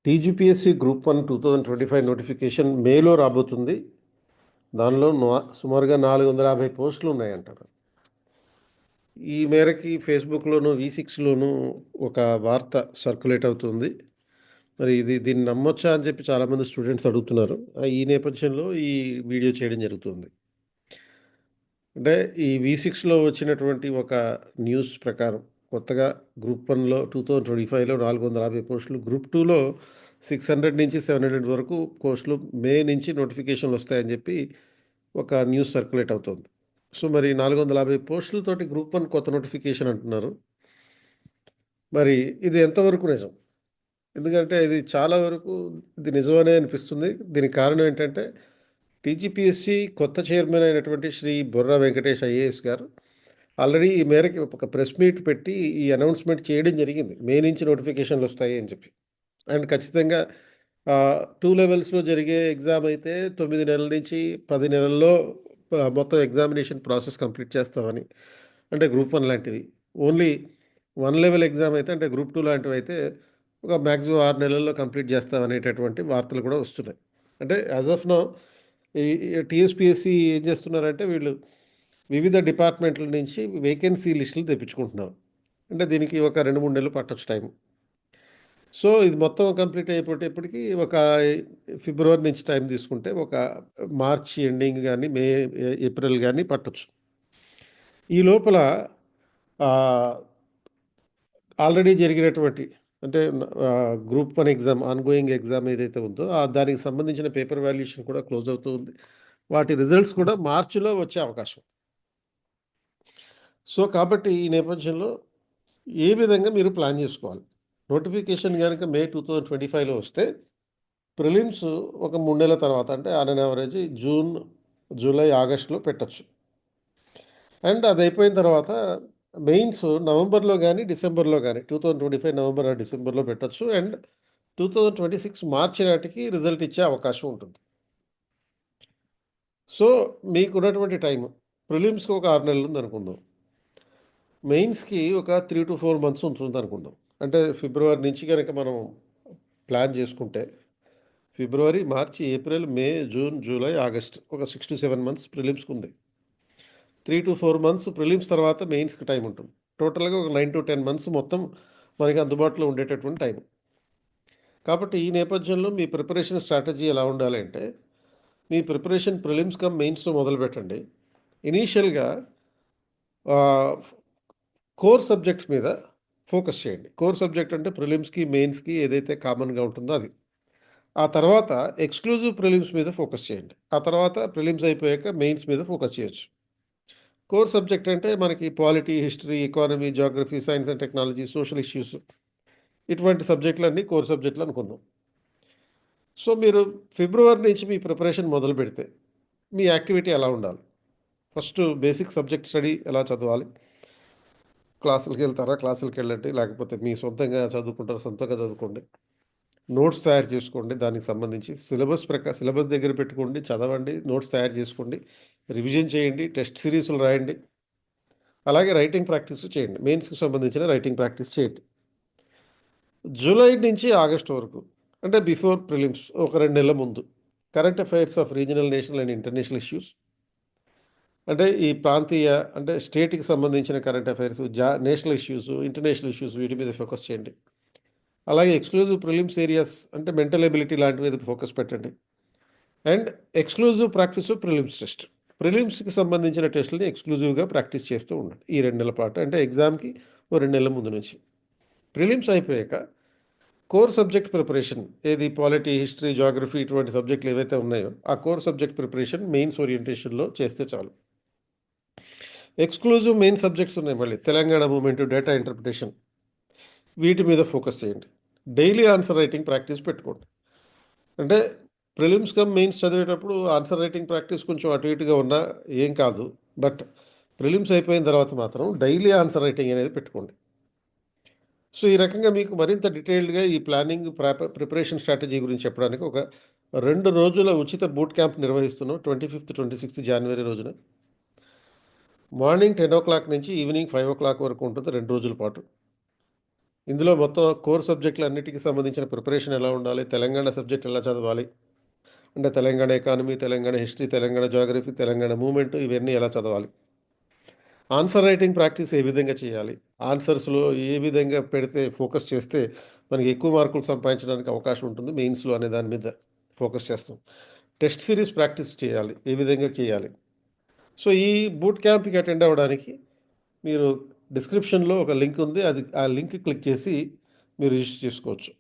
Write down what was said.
TGPSC group 1 2025 notification మేలో రాబోతుంది. దానిలో సుమారుగా 450 పోస్టులు ఉన్నాయంటారు. ఈ మేరకి ఫేస్బుక్లోను V6లోను ఒక వార్త సర్క్యులేట్ అవుతుంది. మరి దీన్ని నమ్మొచ్చా అని చెప్పి చాలామంది స్టూడెంట్స్ అడుగుతున్నారు. ఈ నేపథ్యంలో ఈ వీడియో చేయడం జరుగుతుంది. అంటే ఈ V6లో వచ్చినటువంటి ఒక న్యూస్ ప్రకారం కొత్తగా గ్రూప్ 1లో 2025లో 450 పోస్టులు, గ్రూప్ 2లో 600 నుంచి 700 వరకు పోస్టులు మే నుంచి నోటిఫికేషన్లు వస్తాయని చెప్పి ఒక న్యూస్ సర్క్యులేట్ అవుతుంది. సో మరి 450 పోస్టులతోటి గ్రూప్ 1 కొత్త నోటిఫికేషన్ అంటున్నారు. మరి ఇది ఎంతవరకు నిజం? ఎందుకంటే ఇది చాలా వరకు ఇది నిజమనే అనిపిస్తుంది. దీనికి కారణం ఏంటంటే టీజీపీఎస్సీ కొత్త చైర్మన్ అయినటువంటి శ్రీ బొర్రా వెంకటేష్ ఐఏఎస్ గారు ఆల్రెడీ ఈ మేరకి ఒక ప్రెస్ మీట్ పెట్టి ఈ అనౌన్స్మెంట్ చేయడం జరిగింది. మే నుంచి నోటిఫికేషన్లు వస్తాయి అని చెప్పి. అండ్ ఖచ్చితంగా 2 లెవెల్స్‌లో జరిగే ఎగ్జామ్ అయితే 9 నెలల నుంచి 10 నెలల్లో మొత్తం ఎగ్జామినేషన్ ప్రాసెస్ కంప్లీట్ చేస్తామని. అంటే గ్రూప్ 1 లాంటివి. ఓన్లీ 1 లెవెల్ ఎగ్జామ్ అయితే అంటే గ్రూప్ 2 లాంటివైతే ఒక మాక్సిమం 6 నెలల్లో కంప్లీట్ చేస్తామనేటటువంటి వార్తలు కూడా వస్తున్నాయి. అంటే యాజ్ ఆఫ్ నౌ ఈ టీఎస్‌పీఎస్సీ ఏం చేస్తున్నారంటే వీళ్ళు వివిధ డిపార్ట్మెంట్ల నుంచి వేకెన్సీ లిస్టులు తెప్పించుకుంటున్నారు. అంటే దీనికి ఒక 2, 3 నెలలు పట్టొచ్చు టైం. సో ఇది మొత్తం కంప్లీట్ అయిపోయేటప్పటికి ఒక ఫిబ్రవరి నుంచి టైం తీసుకుంటే ఒక మార్చ్ ఎండింగ్ గానీ, ఏప్రిల్ గానీ పట్టొచ్చు. ఈ లోపల ఆల్రెడీ జరిగినటువంటి అంటే గ్రూప్ 1 ఎగ్జామ్ ఆన్‌గోయింగ్ ఎగ్జామ్ ఏదైతే ఉందో దానికి సంబంధించిన పేపర్ వాల్యుయేషన్ కూడా క్లోజ్ అవుతూ ఉంది. వాటి రిజల్ట్స్ కూడా మార్చ్‌లో వచ్చే అవకాశం. సో కాబట్టి ఈ నేపథ్యంలో ఏ విధంగా మీరు ప్లాన్ చేసుకోవాలి? నోటిఫికేషన్ గనుక మే 2025లో వస్తే ప్రిలిమ్స్ ఒక 3 నెలల తర్వాత అంటే on an average June, July, ఆగస్ట్‌లో పెట్టొచ్చు. అండ్ అది అయిపోయిన తర్వాత మెయిన్స్ నవంబర్‌లో గానీ, డిసెంబర్‌లో గానీ 2025 నవంబర్ ఆర్ డిసెంబర్‌లో పెట్టొచ్చు. అండ్ 2026 మార్చి నాటికి రిజల్ట్ ఇచ్చే అవకాశం ఉంటుంది. సో మీకున్నటువంటి టైము ప్రిలిమ్స్‌కి ఒక 6 నెలలు ఉందనుకుందాం. మెయిన్స్‌కి ఒక 3-4 మంత్స్ ఉంటుందనుకుందాం. అంటే ఫిబ్రవరి నుంచి గనక మనం ప్లాన్ చేసుకుంటే ఫిబ్రవరి, మార్చి, ఏప్రిల్, మే, జూన్, జూలై, ఆగస్ట్ ఒక 6-7 మంత్స్ ప్రిలిమ్స్‌కి ఉంది. 3-4 మంత్స్ ప్రిలిమ్స్ తర్వాత మెయిన్స్‌కి టైం ఉంటుంది. టోటల్‌గా ఒక 9-10 మంత్స్ మొత్తం మనకి అందుబాటులో ఉండేటటువంటి టైం. కాబట్టి ఈ నేపథ్యంలో మీ ప్రిపరేషన్ స్ట్రాటజీ ఎలా ఉండాలి అంటే, మీ ప్రిపరేషన్ ప్రిలిమ్స్ కమ్ మెయిన్స్‌తో మొదలుపెట్టండి. ఇనీషియల్‌గా కోర్ సబ్జెక్ట్స్ మీద ఫోకస్ చేయండి. కోర్ సబ్జెక్ట్ అంటే ప్రిలిమ్స్‌కి, మెయిన్స్‌కి ఏదైతే కామన్‌గా ఉంటుందో అది. ఆ తర్వాత ఎక్స్‌క్లూజివ్ ప్రిలిమ్స్ మీద ఫోకస్ చేయండి. ఆ తర్వాత ప్రిలిమ్స్ అయిపోయాక మెయిన్స్ మీద ఫోకస్ చేయొచ్చు. కోర్ సబ్జెక్ట్ అంటే మనకి polity, history, economy, Geography, science and technology, social issues ఇటువంటి సబ్జెక్టులన్నీ కోర్ సబ్జెక్టులు అనుకుందాం. సో మీరు ఫిబ్రవరి నుంచి మీ ప్రిపరేషన్ మొదలుపెడితే మీ యాక్టివిటీ ఎలా ఉండాలి? ఫస్ట్ బేసిక్ సబ్జెక్ట్ స్టడీ ఎలా చదవాలి? క్లాసులకి వెళ్తారా? క్లాసులకి వెళ్ళండి. లేకపోతే మీ సొంతంగా చదువుకుంటారా? సొంతంగా చదువుకోండి. నోట్స్ తయారు చేసుకోండి. దానికి సంబంధించి సిలబస్ దగ్గర పెట్టుకోండి. చదవండి. నోట్స్ తయారు చేసుకోండి. రివిజన్ చేయండి. టెస్ట్ సిరీస్‌లు రాయండి. అలాగే రైటింగ్ ప్రాక్టీస్ చేయండి. మెయిన్స్‌కి సంబంధించిన రైటింగ్ ప్రాక్టీస్ చేయండి. జూలై నుంచి ఆగస్ట్ వరకు అంటే బిఫోర్ ప్రిలిమ్స్ ఒక 2 నెలల ముందు current affairs of regional, national and international issues అంటే ఈ ప్రాంతీయ అంటే స్టేట్‌కి సంబంధించిన current affairs, national issues, international issues వీటి మీద ఫోకస్ చేయండి. అలాగే ఎక్స్‌క్లూజివ్ ప్రిలిమ్స్ ఏరియాస్ అంటే మెంటల్ ఎబిలిటీ లాంటి మీద ఫోకస్ పెట్టండి. And exclusive practice of prelims test. ప్రిలిమ్స్‌కి సంబంధించిన టెస్ట్‌లని ఎక్స్‌క్లూజివ్‌గా ప్రాక్టీస్ చేస్తూ ఉండండి. ఈ 2 నెలల పాటు అంటే ఎగ్జామ్‌కి ఓ 2 నెలల ముందు నుంచి. ప్రిలిమ్స్ అయిపోయాక కోర్ సబ్జెక్ట్ ప్రిపరేషన్ ఏది పాలిటీ, హిస్టరీ, జియోగ్రఫీ ఇటువంటి సబ్జెక్టులు ఏవైతే ఉన్నాయో ఆ కోర్ సబ్జెక్ట్ ప్రిపరేషన్ మెయిన్స్ ఓరియంటేషన్‌లో చేస్తే చాలు. ఎక్స్‌క్లూజివ్ మెయిన్ సబ్జెక్ట్స్ ఉన్నాయి మళ్ళీ తెలంగాణ మూవ్‌మెంట్, డేటా ఇంటర్ప్రిటేషన్ వీటి మీద ఫోకస్ చేయండి. డైలీ ఆన్సర్ రైటింగ్ ప్రాక్టీస్ పెట్టుకోండి. అంటే ప్రిలిమ్స్ కమ్ మెయిన్స్ చదివేటప్పుడు ఆన్సర్ రైటింగ్ ప్రాక్టీస్ కొంచెం అటు ఇటుగా ఉన్నా ఏం కాదు. బట్ ప్రిలిమ్స్ అయిపోయిన తర్వాత మాత్రం డైలీ ఆన్సర్ రైటింగ్ అనేది పెట్టుకోండి. సో ఈ రకంగా మీకు మరింత డీటెయిల్డ్‌గా ఈ ప్లానింగ్ ప్రిపరేషన్ స్ట్రాటజీ గురించి చెప్పడానికి ఒక 2 రోజుల ఉచిత బూట్ క్యాంప్ నిర్వహిస్తున్నాం. 25థ్, 26థ్ జాన్వరి రోజున. మార్నింగ్ 10:00 నుంచి ఈవినింగ్ 5:00 వరకు ఉంటుంది 2 రోజుల పాటు. ఇందులో మొత్తం కోర్ సబ్జెక్టులు అన్నిటికి సంబంధించిన ప్రిపరేషన్ ఎలా ఉండాలి, తెలంగాణ సబ్జెక్ట్ ఎలా చదవాలి, అంటే Telangana economy, Telangana history, Telangana geography, Telangana movement ఇవన్నీ ఎలా చదవాలి, ఆన్సర్ రైటింగ్ ప్రాక్టీస్ ఏ విధంగా చేయాలి, ఆన్సర్స్లో ఏ విధంగా పెడితే ఫోకస్ చేస్తే మనకి ఎక్కువ మార్కులు సంపాదించడానికి అవకాశం ఉంటుంది మెయిన్స్లో అనే దాని మీద ఫోకస్ చేస్తాం. టెస్ట్ సిరీస్ ప్రాక్టీస్ చేయాలి, ఏ విధంగా చేయాలి. సో ఈ బూట్ క్యాంప్కి అటెండ్ అవ్వడానికి మీరు డిస్క్రిప్షన్లో ఒక లింక్ ఉంది, అది ఆ లింక్ క్లిక్ చేసి మీరు రిజిస్టర్ చేసుకోవచ్చు.